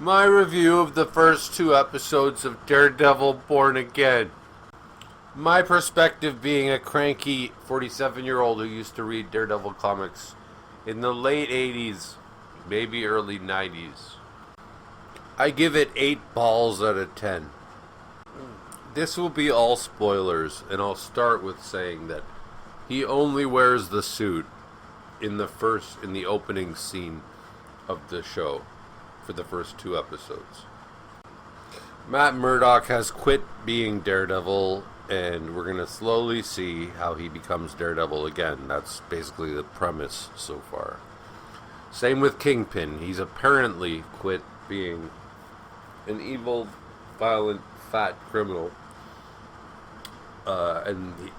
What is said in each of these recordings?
My review of the first 2 episodes of Daredevil Born Again. My perspective being a cranky 47-year-old who used to read Daredevil comics in the late 80s, maybe early 90s. I give it 8 balls out of 10. This will be all spoilers, and I'll start with saying that he only wears the suit in the opening scene of the show for the first 2 episodes. Matt Murdock has quit being Daredevil, and we're going to slowly see how he becomes Daredevil again. That's basically the premise so far. Same with Kingpin. He's apparently quit being an evil, violent, fat criminal.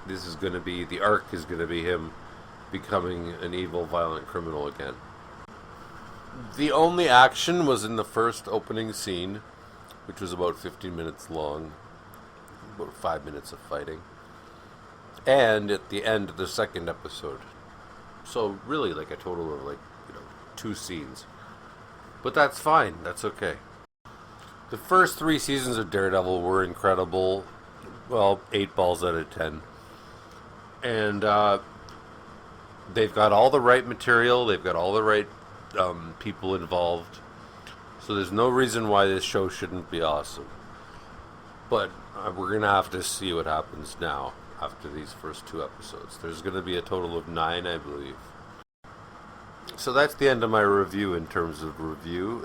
This is going to be, the arc is going to be him becoming an evil, violent criminal again. The only action was in the first opening scene, which was about 15 minutes long, about 5 minutes of fighting, and at the end of the second episode. So really like a total of 2 scenes. But that's fine, that's okay. The first 3 seasons of Daredevil were incredible. Well, 8 balls out of 10. And they've got all the right material, they've got all the right people involved. So there's no reason why this show shouldn't be awesome. But we're going to have to see what happens now after these first 2 episodes. There's going to be a total of 9, I believe. So that's the end of my review in terms of review.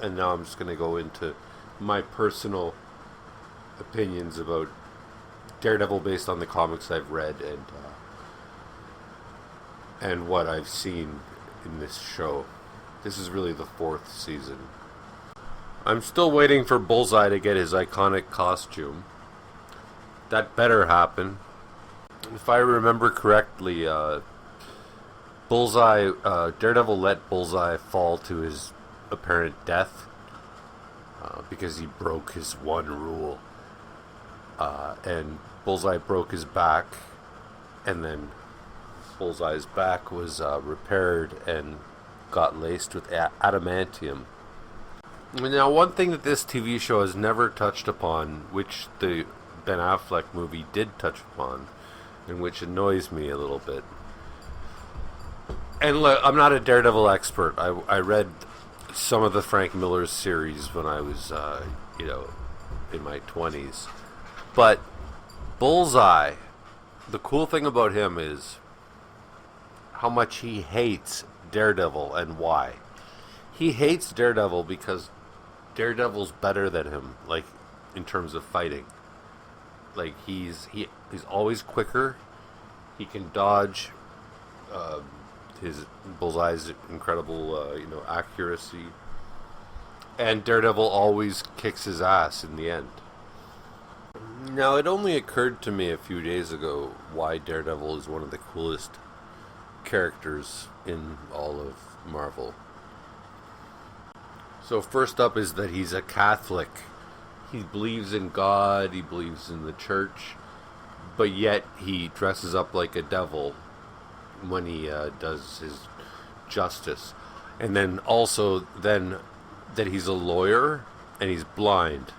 And now I'm just going to go into my personal opinions about Daredevil based on the comics I've read and what I've seen in this show. This is really the 4th season. I'm still waiting for Bullseye to get his iconic costume. That better happen. If I remember correctly, Daredevil let Bullseye fall to his apparent death because he broke his one rule. And Bullseye broke his back, and then Bullseye's back was repaired and got laced with adamantium. Now, one thing that this TV show has never touched upon, which the Ben Affleck movie did touch upon, and which annoys me a little bit. And look, I'm not a Daredevil expert. I read some of the Frank Miller's series when I was, in my 20s. But Bullseye, the cool thing about him is how much he hates Daredevil and why. He hates Daredevil because Daredevil's better than him, like in terms of fighting. Like he's always quicker. He can dodge his Bullseye's incredible accuracy. And Daredevil always kicks his ass in the end. Now, it only occurred to me a few days ago why Daredevil is one of the coolest characters in all of Marvel. So first up is that he's a Catholic. He believes in God, he believes in the church, but yet he dresses up like a devil when he does his justice. And then also that he's a lawyer and he's blind.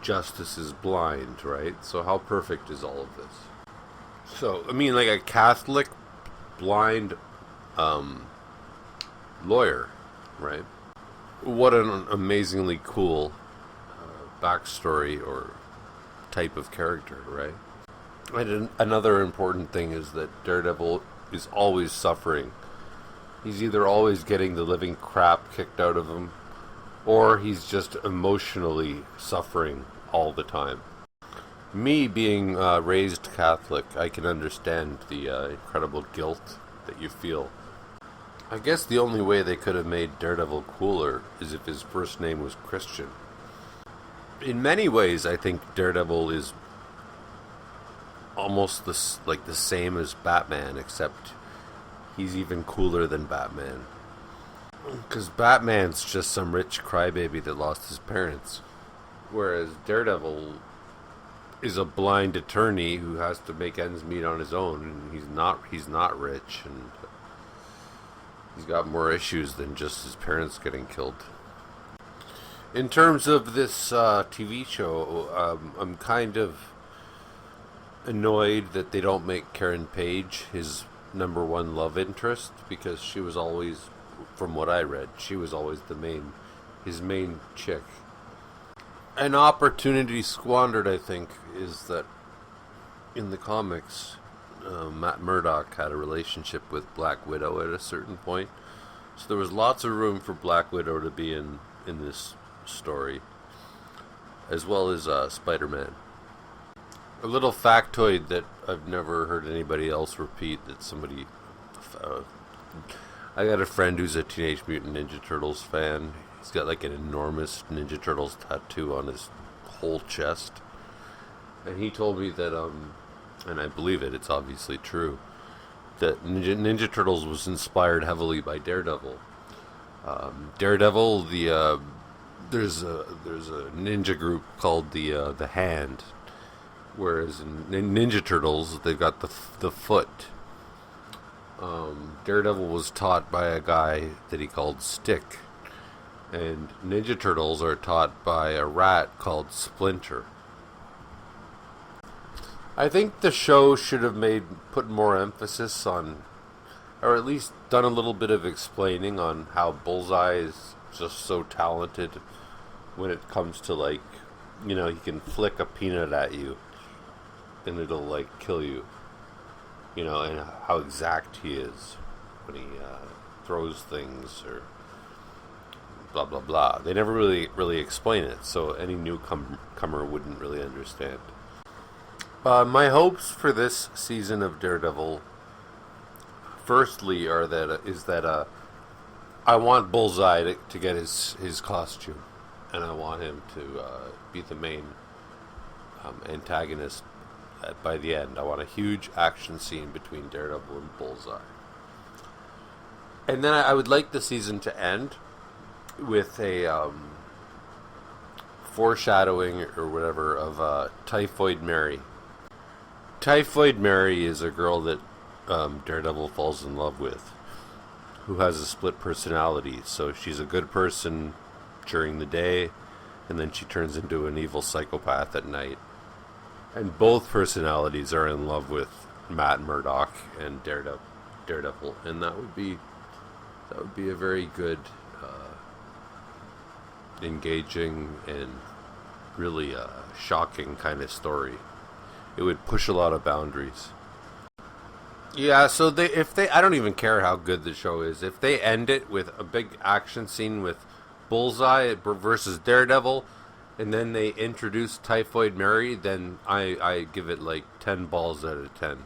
Justice is blind, right? So how perfect is all of this? So, I mean, like a Catholic blind lawyer, right? What an amazingly cool backstory or type of character, right? And another important thing is that Daredevil is always suffering. He's either always getting the living crap kicked out of him, or he's just emotionally suffering all the time. Me being raised Catholic, I can understand the incredible guilt that you feel. I guess the only way they could have made Daredevil cooler is if his first name was Christian. In many ways, I think Daredevil is almost the same as Batman, except he's even cooler than Batman. Because Batman's just some rich crybaby that lost his parents. Whereas Daredevil is a blind attorney who has to make ends meet on his own, and he's not rich, and he's got more issues than just his parents getting killed. In terms of this TV show, I'm kind of annoyed that they don't make Karen Page his number one love interest, because she was always, from what I read, she was always his main chick. An opportunity squandered, I think, is that in the comics, Matt Murdock had a relationship with Black Widow at a certain point. So there was lots of room for Black Widow to be in this story, as well as Spider-Man. A little factoid that I've never heard anybody else repeat, that somebody... I got a friend who's a Teenage Mutant Ninja Turtles fan. He's got like an enormous Ninja Turtles tattoo on his whole chest. And he told me that, and I believe it, it's obviously true, that Ninja Turtles was inspired heavily by Daredevil. Daredevil, there's a ninja group called the Hand, whereas in Ninja Turtles they've got the Foot. Daredevil was taught by a guy that he called Stick, and Ninja Turtles are taught by a rat called Splinter. I think the show should have put more emphasis on, or at least done a little bit of explaining on how Bullseye is just so talented when it comes to, like, he can flick a peanut at you and it'll, like, kill you. And how exact he is when he throws things or blah, blah, blah. They never really explain it, so any newcomer wouldn't really understand. My hopes for this season of Daredevil, firstly, is that I want Bullseye to get his costume, and I want him to be the main antagonist by the end. I want a huge action scene between Daredevil and Bullseye. And then I would like the season to end with a foreshadowing or whatever of Typhoid Mary. Typhoid Mary is a girl that Daredevil falls in love with, who has a split personality. So she's a good person during the day, and then she turns into an evil psychopath at night. And both personalities are in love with Matt Murdock and Daredevil, and that would be a very good, engaging, and really shocking kind of story. It would push a lot of boundaries. Yeah, so I don't even care how good the show is. If they end it with a big action scene with Bullseye versus Daredevil, and then they introduce Typhoid Mary, then I give it like 10 balls out of 10.